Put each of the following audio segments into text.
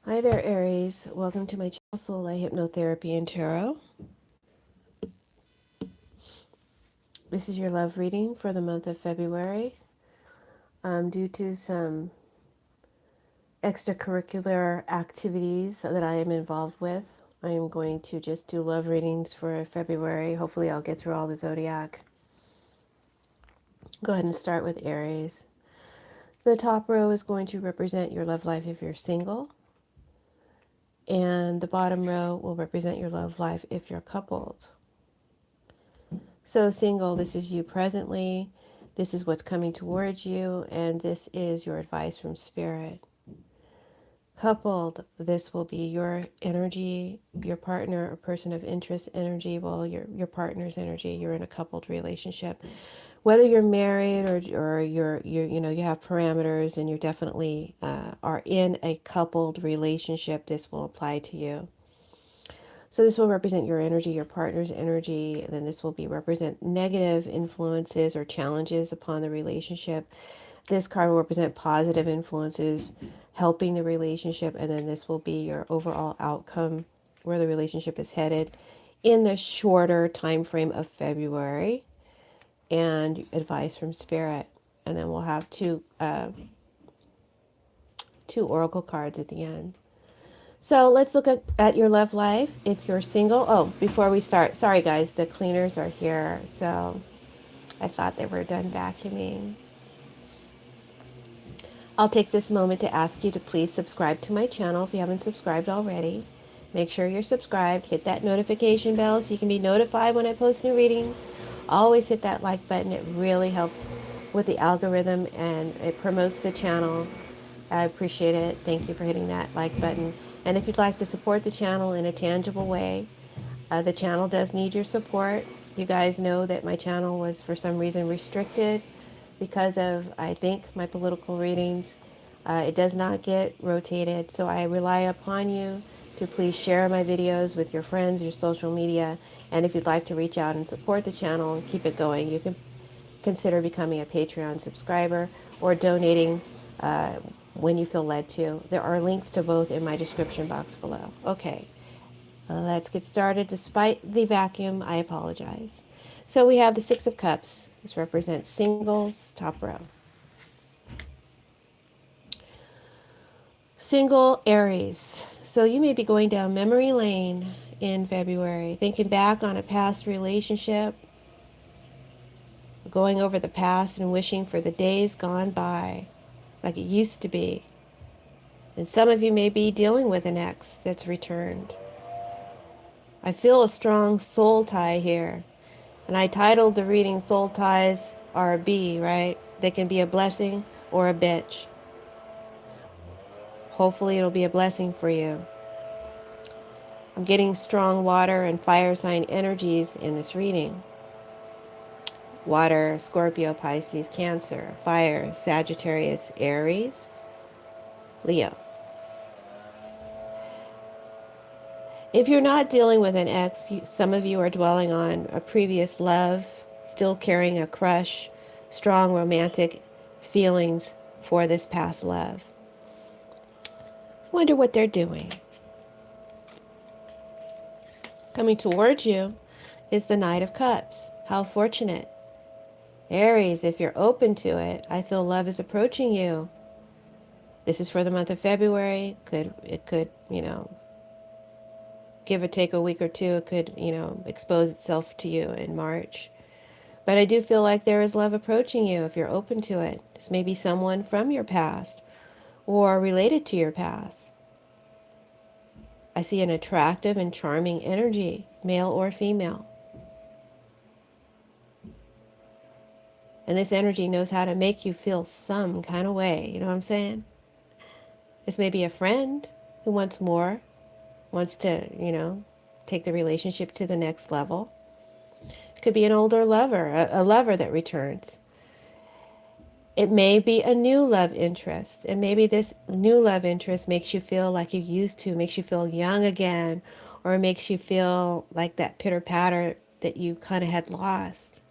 Hi there, Aries. Welcome to my channel, Soulight Hypnotherapy and Tarot. This is your love reading for the month of February. Due to some extracurricular activities that I am involved with, I am going to just do love readings for February. Hopefully, I'll get through all the zodiac. Go ahead and start with Aries. The top row is going to represent your love life if you're single, and the bottom row will represent your love life if you're coupled. So, single, this is you presently, this is what's coming towards you, and this is your advice from spirit. Coupled, this will be your energy, your partner or person of interest energy, well, your partner's energy. You're in a coupled relationship. Whether you're married or you have parameters and you definitely are in a coupled relationship, this will apply to you. So this will represent your energy, your partner's energy, and then this will be represent negative influences or challenges upon the relationship. This card will represent positive influences helping the relationship, and then this will be your overall outcome where the relationship is headed in the shorter time frame of February, and advice from spirit. And then we'll have two oracle cards at the end. So let's look at your love life. If you're single, oh, before we start, sorry guys, the cleaners are here. So I thought they were done vacuuming. I'll take this moment to ask you to please subscribe to my channel if you haven't subscribed already. Make sure you're subscribed. Hit that notification bell so you can be notified when I post new readings. Always hit that like button. It really helps with the algorithm and it promotes the channel. I appreciate it. Thank you for hitting that like button. And if you'd like to support the channel in a tangible way, the channel does need your support. You guys know that my channel was for some reason restricted because of, I think, my political readings. It does not get rotated, so I rely upon you to please share my videos with your friends, your social media, and if you'd like to reach out and support the channel and keep it going, you can consider becoming a Patreon subscriber or donating uh, when you feel led to. There are links to both in my description box below. Okay, let's get started. Despite the vacuum, I apologize. So we have the Six of Cups. This represents singles, top row. Single Aries. So you may be going down memory lane in February, thinking back on a past relationship, going over the past and wishing for the days gone by like it used to be. And some of you may be dealing with an ex that's returned. I feel a strong soul tie here. And I titled the reading Soul Ties Are a Bee, right? They can be a blessing or a bitch. Hopefully it'll be a blessing for you. I'm getting strong water and fire sign energies in this reading. Water, Scorpio, Pisces, Cancer. Fire, Sagittarius, Aries, Leo. If you're not dealing with an ex, some of you are dwelling on a previous love, still carrying a crush, strong romantic feelings for this past love. Wonder what they're doing. Coming towards you is the Knight of Cups. How fortunate. Aries, if you're open to it, I feel love is approaching you. This is for the month of February. It could, give or take a week or two. It could, expose itself to you in March. But I do feel like there is love approaching you if you're open to it. This may be someone from your past or related to your past. I see an attractive and charming energy, male or female. And this energy knows how to make you feel some kind of way. You know what I'm saying? This may be a friend who wants more, wants to, take the relationship to the next level. It could be an older lover, a lover that returns. It may be a new love interest. And maybe this new love interest makes you feel like you used to, makes you feel young again, or makes you feel like that pitter patter that you kind of had lost.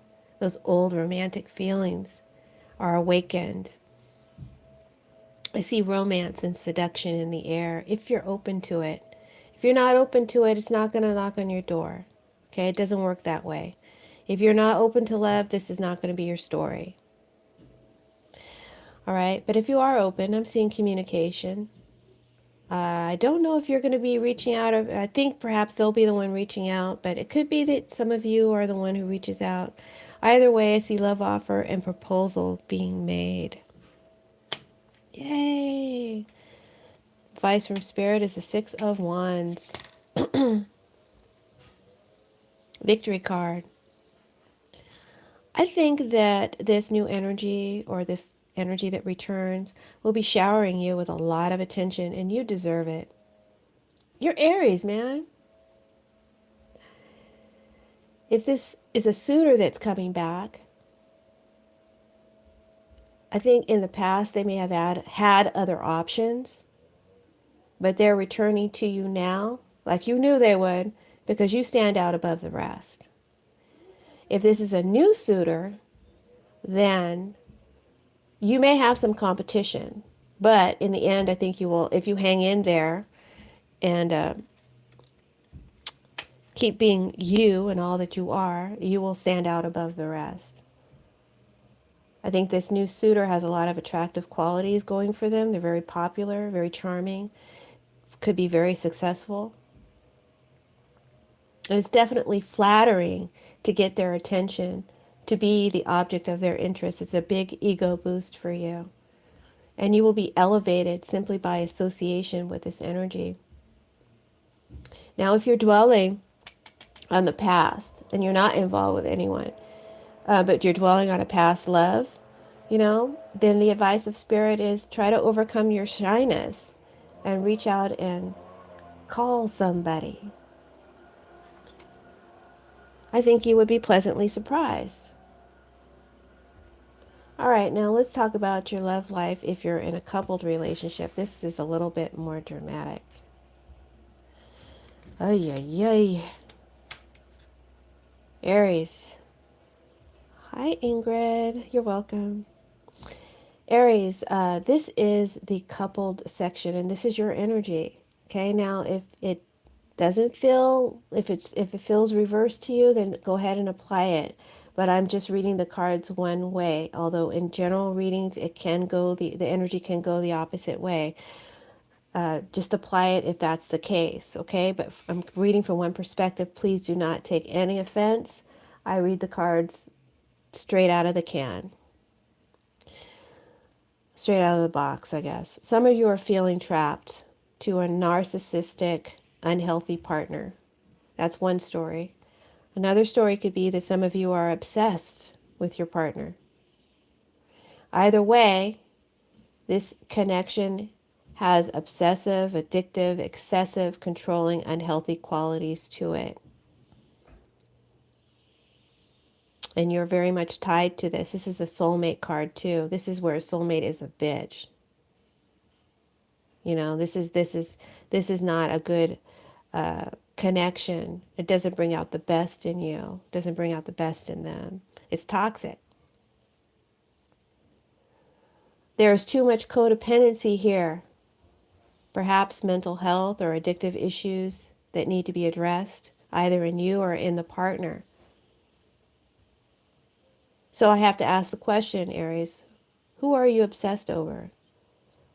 Those old romantic feelings are awakened. I see romance and seduction in the air if you're open to it. If you're not open to it, it's not going to knock on your door. Okay, it doesn't work that way. If you're not open to love, this is not going to be your story. All right, but if you are open, I'm seeing communication. I don't know if you're going to be reaching out, or I think perhaps they'll be the one reaching out, but it could be that some of you are the one who reaches out. Either way, I see love offer and proposal being made. Yay! Advice from Spirit is the Six of Wands. Victory card. I think that this new energy, or this energy that returns, will be showering you with a lot of attention, and you deserve it. You're Aries, man. If this is a suitor that's coming back, I think in the past they may have had other options, but they're returning to you now like you knew they would, because you stand out above the rest. If this is a new suitor, then you may have some competition, but in the end, I think you will, if you hang in there and keep being you and all that you are, you will stand out above the rest. I think this new suitor has a lot of attractive qualities going for them. They're very popular, very charming, could be very successful. And it's definitely flattering to get their attention, to be the object of their interest. It's a big ego boost for you. And you will be elevated simply by association with this energy. Now, if you're dwelling on the past and you're not involved with anyone, but you're dwelling on a past love, then the advice of Spirit is try to overcome your shyness and reach out and call somebody. I think you would be pleasantly surprised. All right, now let's talk about your love life if you're in a coupled relationship. This is a little bit more dramatic. Ay, ay, ay. Aries. Hi, Ingrid. You're welcome. Aries, this is the coupled section, and this is your energy. Okay, now if it doesn't feel, if it feels reversed to you, then go ahead and apply it. But I'm just reading the cards one way, although in general readings it can go, the energy can go the opposite way. Just apply it if that's the case, okay? But I'm reading from one perspective. Please do not take any offense. I read the cards straight out of the can. Straight out of the box, I guess. Some of you are feeling trapped to a narcissistic, unhealthy partner. That's one story. Another story could be that some of you are obsessed with your partner. Either way, this connection has obsessive, addictive, excessive, controlling, unhealthy qualities to it. And you're very much tied to this. This is a soulmate card too. This is where a soulmate is a bitch. This is not a good connection. It doesn't bring out the best in you. It doesn't bring out the best in them. It's toxic. There's too much codependency here. Perhaps mental health or addictive issues that need to be addressed, either in you or in the partner. So I have to ask the question, Aries, who are you obsessed over?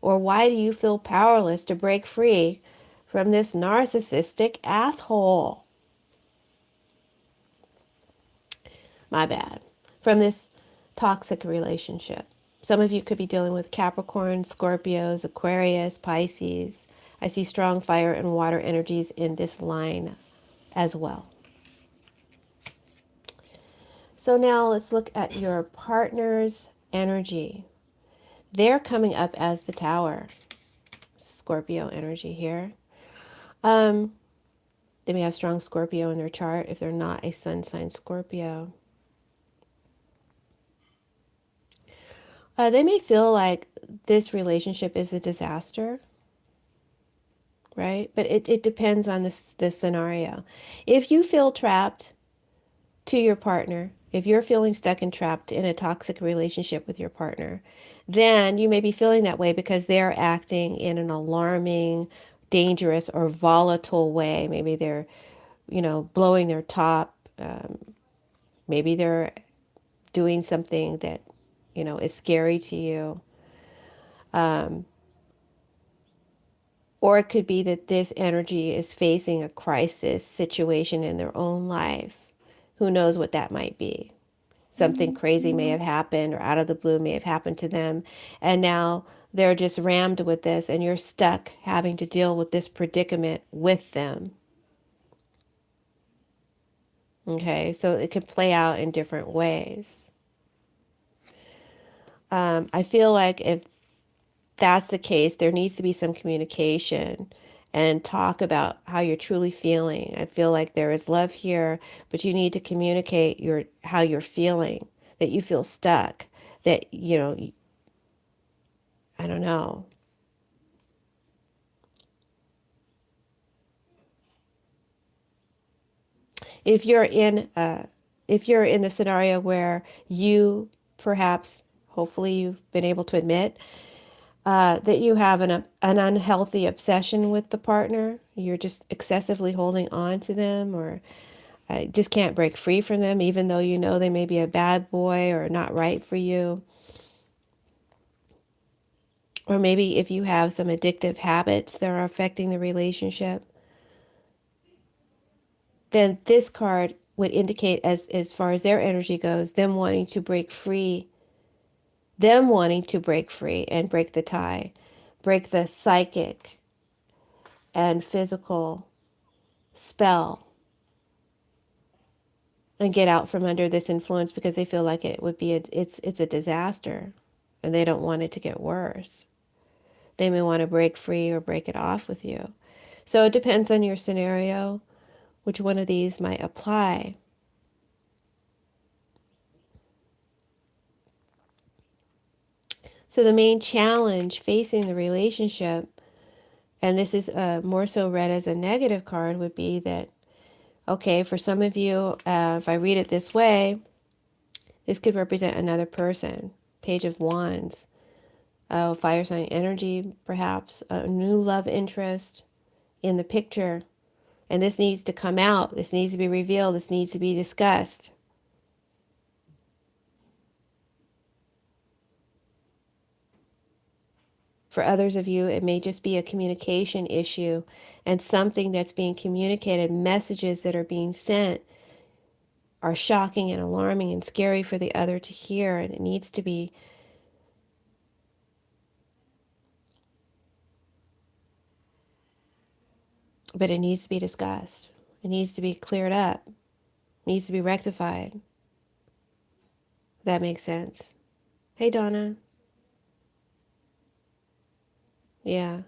Or why do you feel powerless to break free from this narcissistic asshole? My bad. From this toxic relationship. Some of you could be dealing with Capricorn, Scorpios, Aquarius, Pisces. I see strong fire and water energies in this line as well. So now let's look at your partner's energy. They're coming up as the Tower. Scorpio energy here. They may have strong Scorpio in their chart if they're not a sun sign Scorpio. They may feel like this relationship is a disaster, right? But it depends on this scenario. If you feel trapped to your partner, if you're feeling stuck and trapped in a toxic relationship with your partner, then you may be feeling that way because they're acting in an alarming, dangerous, or volatile way. Maybe they're, blowing their top. Maybe they're doing something that, is scary to you. Or it could be that this energy is facing a crisis situation in their own life. Who knows what that might be? Something crazy may have happened or out of the blue may have happened to them. And now they're just rammed with this, and you're stuck having to deal with this predicament with them. Okay, so it can play out in different ways. I feel like if that's the case, there needs to be some communication and talk about how you're truly feeling. I feel like there is love here, but you need to communicate how you're feeling, that you feel stuck, that, I don't know. If you're in the scenario where you perhaps, hopefully you've been able to admit that you have an unhealthy obsession with the partner, you're just excessively holding on to them, or just can't break free from them, even though you know they may be a bad boy or not right for you. Or maybe if you have some addictive habits that are affecting the relationship, then this card would indicate, as far as their energy goes, them wanting to break free and break the tie, break the psychic and physical spell, and get out from under this influence, because they feel like it would be it's a disaster and they don't want it to get worse. They may want to break free or break it off with you. So it depends on your scenario, which one of these might apply. So the main challenge facing the relationship, and this is more so read as a negative card, would be that, okay, for some of you, if I read it this way, this could represent another person. Page of Wands, fire sign energy, perhaps a new love interest in the picture. And this needs to come out. This needs to be revealed. This needs to be discussed. For others of you, it may just be a communication issue, and something that's being communicated, messages that are being sent, are shocking and alarming and scary for the other to hear, and it needs to be but it needs to be discussed. It needs to be cleared up. It needs to be rectified. That makes sense. Hey, Donna. Yeah.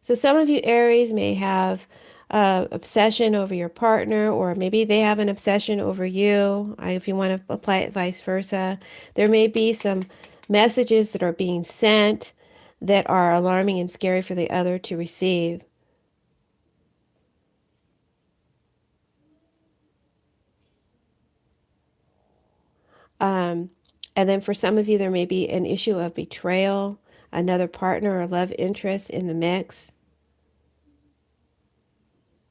So some of you Aries may have obsession over your partner, or maybe they have an obsession over you. If you want to apply it vice versa, there may be some messages that are being sent that are alarming and scary for the other to receive. Um, and then for some of you, there may be an issue of betrayal, another partner or love interest in the mix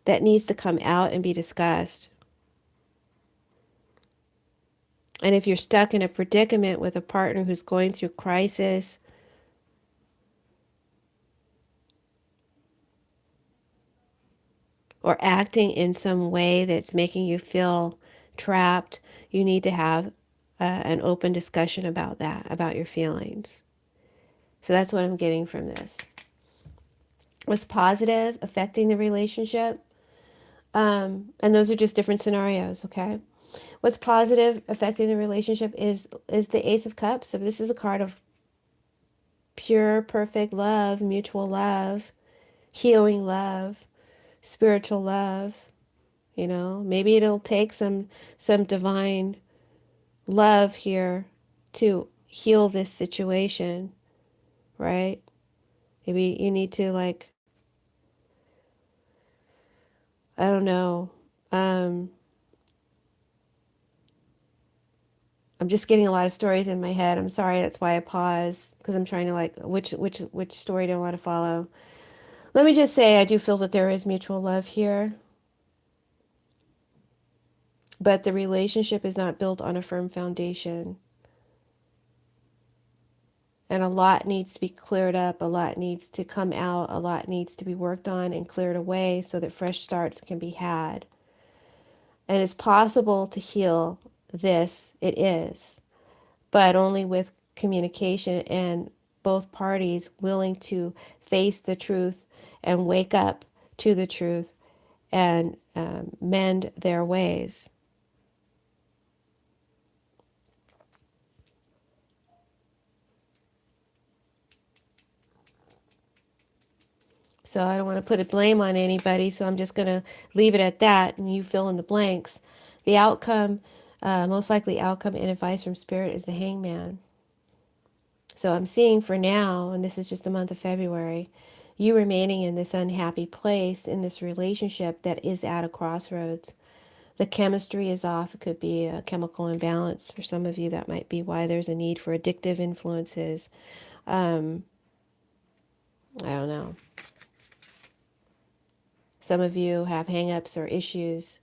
that needs to come out and be discussed. And if you're stuck in a predicament with a partner who's going through crisis, or acting in some way that's making you feel trapped, you need to have an open discussion about that, about your feelings. So that's what I'm getting from this. What's positive affecting the relationship? And those are just different scenarios, okay? What's positive affecting the relationship is the Ace of Cups. So this is a card of pure, perfect love, mutual love, healing love, spiritual love. Maybe it'll take some divine love here to heal this situation, right? Maybe you need to, like, I don't know, I'm just getting a lot of stories in my head. I'm sorry, that's why I pause, because I'm trying to like, which story do I want to follow? Let me just say, I do feel that there is mutual love here, but the relationship is not built on a firm foundation. And a lot needs to be cleared up, a lot needs to come out, a lot needs to be worked on and cleared away so that fresh starts can be had. And it's possible to heal this, it is, but only with communication and both parties willing to face the truth and wake up to the truth and mend their ways. So I don't want to put a blame on anybody, so I'm just going to leave it at that, and you fill in the blanks. The outcome, most likely outcome and advice from Spirit is the Hangman. So I'm seeing for now, and this is just the month of February, you remaining in this unhappy place in this relationship that is at a crossroads. The chemistry is off. It could be a chemical imbalance. For some of you, that might be why there's a need for addictive influences. I don't know. Some of you have hangups or issues.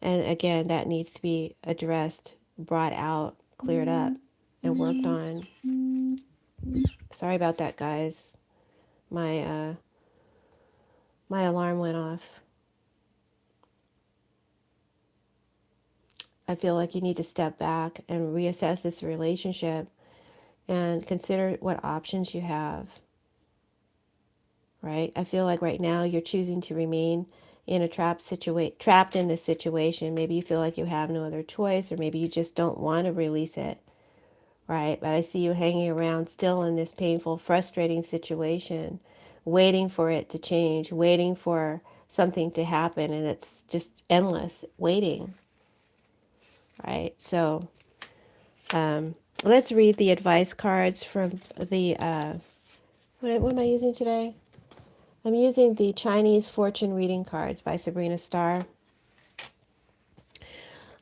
And again, that needs to be addressed, brought out, cleared up, and worked on. Sorry about that, guys. My my alarm went off. I feel like you need to step back and reassess this relationship and consider what options you have. Right? I feel like right now you're choosing to remain in a trapped in this situation. Maybe you feel like you have no other choice, or maybe you just don't want to release it. Right? But I see you hanging around still in this painful, frustrating situation, waiting for it to change, waiting for something to happen, and it's just endless waiting. Right? So let's read the advice cards from the, what am I using today? I'm using the Chinese fortune reading cards by Sabrina Starr.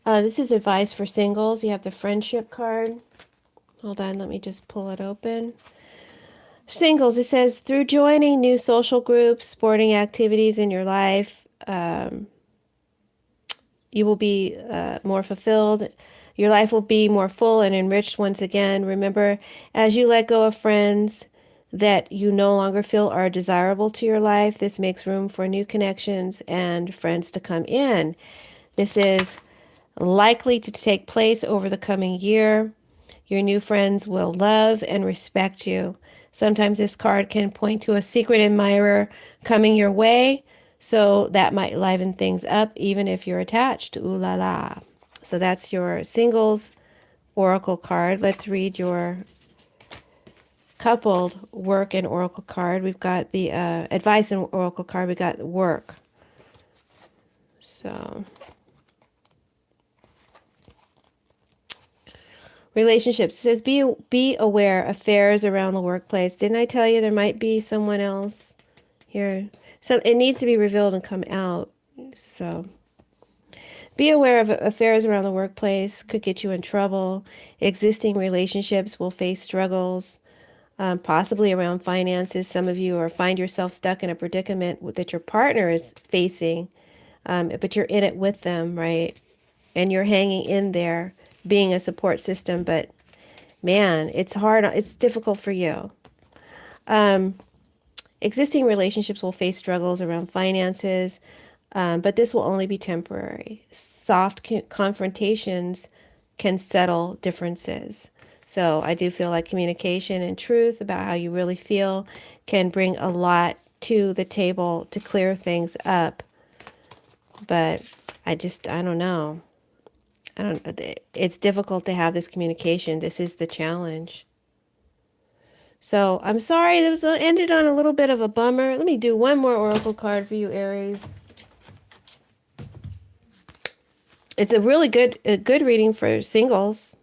This is advice for singles. You have the friendship card. Hold on, let me just pull it open. Singles, it says, through joining new social groups, sporting activities in your life, you will be more fulfilled. Your life will be more full and enriched once again. Remember, as you let go of friends that you no longer feel are desirable to your life, this makes room for new connections and friends to come in. This is likely to take place over the coming year. Your new friends will love and respect you. Sometimes this card can point to a secret admirer coming your way, so that might liven things up even if you're attached. Ooh la la. So that's your singles oracle card. Let's read your coupled work and oracle card. We've got the advice and oracle card. We got work. So relationships. It says be aware affairs around the workplace. Didn't I tell you there might be someone else here? So it needs to be revealed and come out. So be aware of affairs around the workplace, could get you in trouble. Existing relationships will face struggles, possibly around finances. Some of you find yourself stuck in a predicament that your partner is facing, but you're in it with them, right? And you're hanging in there, being a support system. But man, it's hard. It's difficult for you. Existing relationships will face struggles around finances, but this will only be temporary. Soft confrontations can settle differences. So I do feel like communication and truth about how you really feel can bring a lot to the table to clear things up. But I don't know. It's difficult to have this communication. This is the challenge. So I'm sorry this ended on a little bit of a bummer. Let me do one more oracle card for you, Aries. It's a really good reading for singles.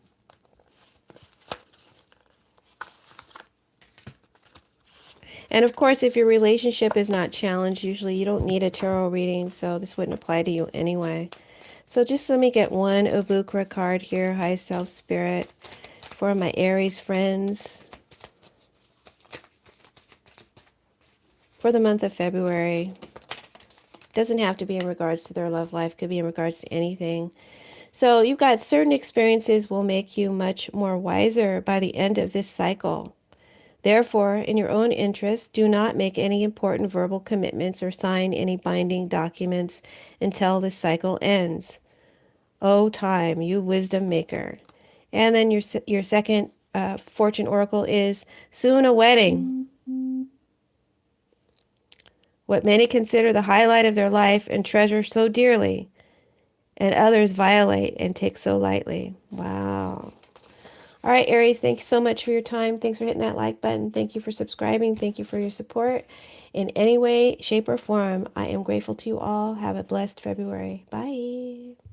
And of course, if your relationship is not challenged, usually you don't need a tarot reading, so this wouldn't apply to you anyway. So just let me get one Obukra card here, High Self Spirit, for my Aries friends for the month of February. Doesn't have to be in regards to their love life, could be in regards to anything. So you've got certain experiences will make you much more wiser by the end of this cycle. Therefore, in your own interest, do not make any important verbal commitments or sign any binding documents until this cycle ends. O time, you wisdom maker. And then your second fortune oracle is soon a wedding. What many consider the highlight of their life and treasure so dearly, and others violate and take so lightly. Wow. All right, Aries, thanks so much for your time. Thanks for hitting that like button. Thank you for subscribing. Thank you for your support. In any way, shape, or form, I am grateful to you all. Have a blessed February. Bye.